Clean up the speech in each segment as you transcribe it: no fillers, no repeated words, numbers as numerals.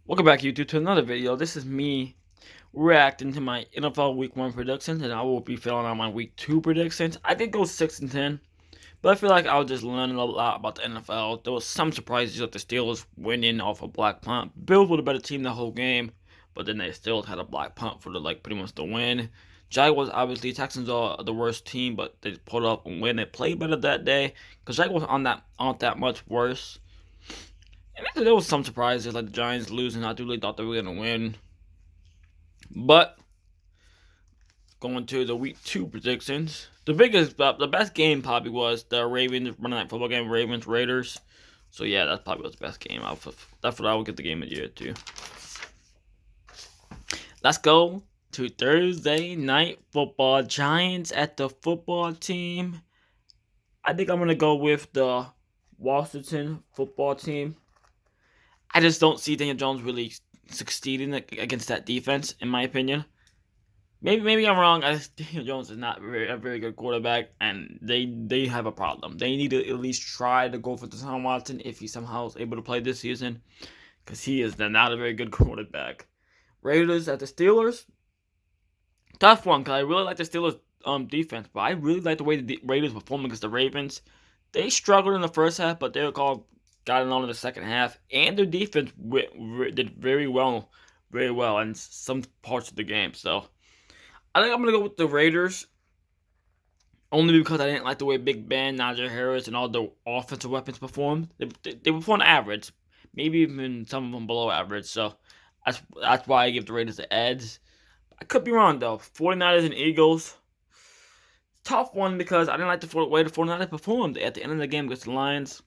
Welcome back, YouTube, to another video. This is me reacting to my NFL Week 1 predictions, and I will be filling out my Week 2 predictions. I did go 6-10, but I feel like I was just learning a lot about the NFL. There was some surprises like the Steelers winning off a black punt. Bills were the better team the whole game, but then they still had a black punt for pretty much the win. Jaguars, obviously, Texans are the worst team, but they pulled up and win. They played better that day because Jaguars aren't that much worse. And there was some surprises, like the Giants losing. I really thought they were going to win. But going to the Week 2 predictions, the best game probably was the Ravens Monday Night Football game, Ravens Raiders. So yeah, that's probably the best game. That's what I would get the game of the year too. Let's go to Thursday Night Football. Giants at the football team. I think I'm gonna go with the Washington football team. I just don't see Daniel Jones really succeeding against that defense, in my opinion. Maybe I'm wrong. Daniel Jones is not a very good quarterback, and they have a problem. They need to at least try to go for Deshaun Watson if he somehow is able to play this season, because he is not a very good quarterback. Raiders at the Steelers. Tough one, because I really like the Steelers defense, but I really like the way the Raiders performed against the Ravens. They struggled in the first half, but they got it on in the second half, and their defense did very well in some parts of the game. So I think I'm gonna go with the Raiders, only because I didn't like the way Big Ben, Najee Harris, and all the offensive weapons performed. They performed average, maybe even some of them below average. So that's why I give the Raiders the edge. I could be wrong though. 49ers and Eagles. Tough one because I didn't like the way the 49ers performed at the end of the game against the Lions.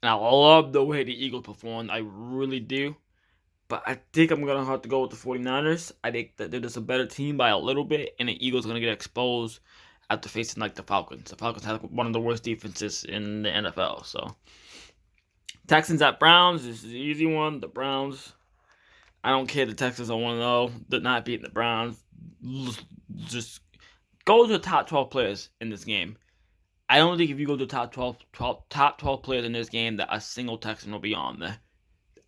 And I love the way the Eagles performed. I really do. But I think I'm going to have to go with the 49ers. I think that they're just a better team by a little bit. And the Eagles are going to get exposed after facing like the Falcons. The Falcons have one of the worst defenses in the NFL. So Texans at Browns. This is an easy one. The Browns. I don't care. The Texans are 1-0. They're not beating the Browns. Just go to the top 12 players in this game. I don't think if you go to top 12 players in this game that a single Texan will be on there.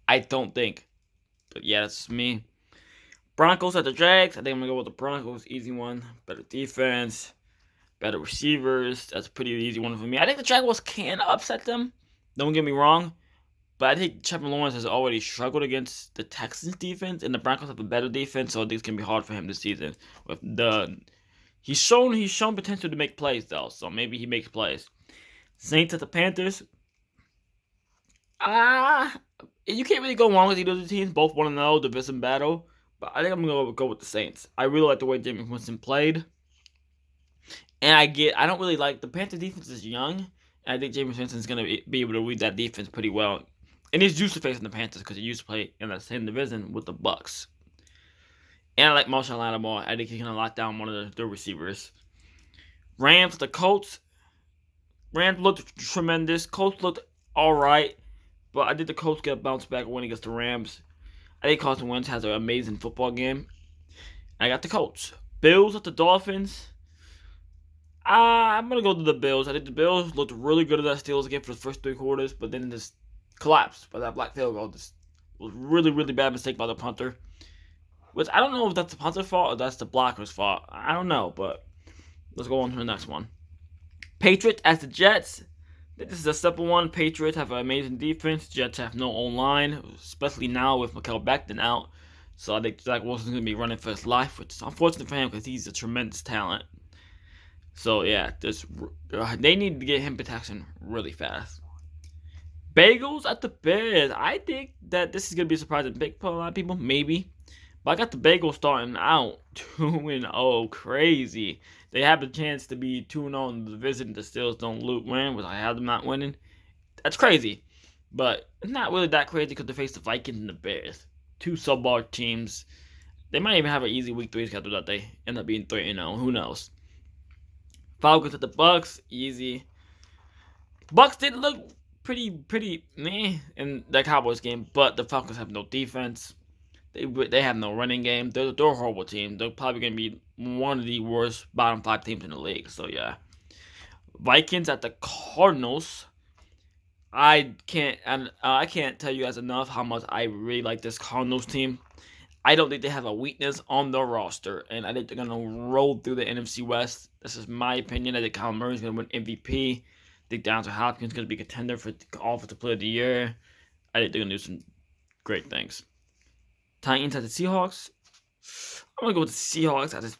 I don't think. But yeah, that's me. Broncos at the Jags. I think I'm going to go with the Broncos. Easy one. Better defense. Better receivers. That's a pretty easy one for me. I think the Jaguars can upset them. Don't get me wrong. But I think Trevor Lawrence has already struggled against the Texans defense. And the Broncos have a better defense. So I think it's going to be hard for him this season. He's shown potential to make plays though, so maybe he makes plays. Saints at the Panthers. You can't really go wrong with either of the teams. Both 1-0, division battle. But I think I'm gonna go with the Saints. I really like the way Jameis Winston played, and I don't really like the Panthers defense is young, and I think Jameis Winston's gonna be able to read that defense pretty well. And he's used to facing the Panthers because he used to play in the same division with the Bucks. And I like Marshall Lattimore. I think he's gonna lock down one of the receivers. Rams, the Colts. Rams looked tremendous. Colts looked alright. But I think the Colts get a bounce back win against the Rams. I think Carson Wentz has an amazing football game. I got the Colts. Bills at the Dolphins. I'm going to go to the Bills. I think the Bills looked really good at that Steelers game for the first 3 quarters. But then just collapsed by that black field goal. This was really, really bad mistake by the punter. Which I don't know if that's the punter's fault or that's the blocker's fault. I don't know, but let's go on to the next one. Patriots at the Jets. This is a simple one. Patriots have an amazing defense. Jets have no O-line, especially now with Mikael Becton out. So I think Zach Wilson's going to be running for his life, which is unfortunate for him because he's a tremendous talent. So yeah, they need to get him protection really fast. Bengals at the Bears. I think that this is going to be a surprising pick for a lot of people, maybe. But I got the Bengals starting out 2-0, crazy. They have a chance to be 2-0 in the division. The Steelers don't win, but I have them not winning. That's crazy. But it's not really that crazy because they face the Vikings and the Bears. 2 sub-bar teams. They might even have an easy week 3 schedule that they end up being 3-0. Who knows? Falcons at the Bucks. Easy. Bucks did look pretty meh in that Cowboys game, but the Falcons have no defense. They have no running game. They're a horrible team. They're probably going to be one of the worst bottom 5 teams in the league. So, yeah. Vikings at the Cardinals. I can't tell you guys enough how much I really like this Cardinals team. I don't think they have a weakness on their roster, and I think they're gonna roll through the NFC West. This is my opinion. I think Kyler Murray's gonna win MVP. I think DeAndre Hopkins is gonna be a contender for the Offensive Player of the Year. I think they're gonna do some great things. Titans at the Seahawks. I'm gonna go with the Seahawks. I just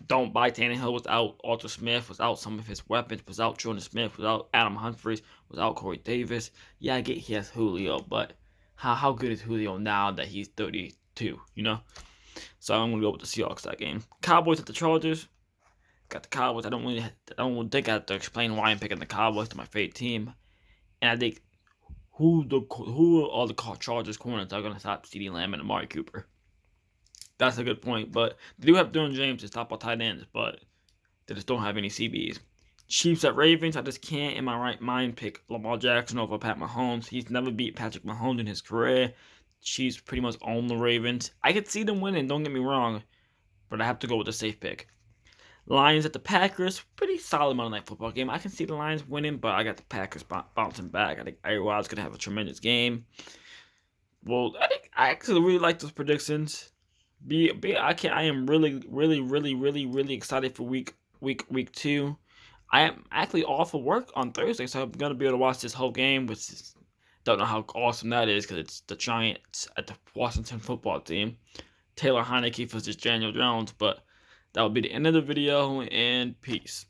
don't buy Tannehill without Arthur Smith, without some of his weapons, without Jordan Smith, without Adam Humphries, without Corey Davis. Yeah, I get he has Julio, but how good is Julio now that he's 32? You know. So I'm gonna go with the Seahawks that game. Cowboys at the Chargers. Got the Cowboys. I don't think I have to explain why I'm picking the Cowboys to my favorite team. And I think who are the Chargers corners that are gonna stop CeeDee Lamb and Amari Cooper? That's a good point. But they do have Dylan James to stop our tight ends, but they just don't have any CBs. Chiefs at Ravens. I just can't in my right mind pick Lamar Jackson over Pat Mahomes. He's never beat Patrick Mahomes in his career. Chiefs pretty much own the Ravens. I could see them winning, don't get me wrong, but I have to go with a safe pick. Lions at the Packers. Pretty solid Monday Night Football game. I can see the Lions winning, but I got the Packers bouncing back. I think everyone's going to have a tremendous game. Well, I actually really like those predictions. I am really excited for week 2. I am actually off of work on Thursday, so I'm gonna be able to watch this whole game, which is, don't know how awesome that is because it's the Giants at the Washington football team. Taylor Heineke versus Daniel Jones, but that will be the end of the video, and peace.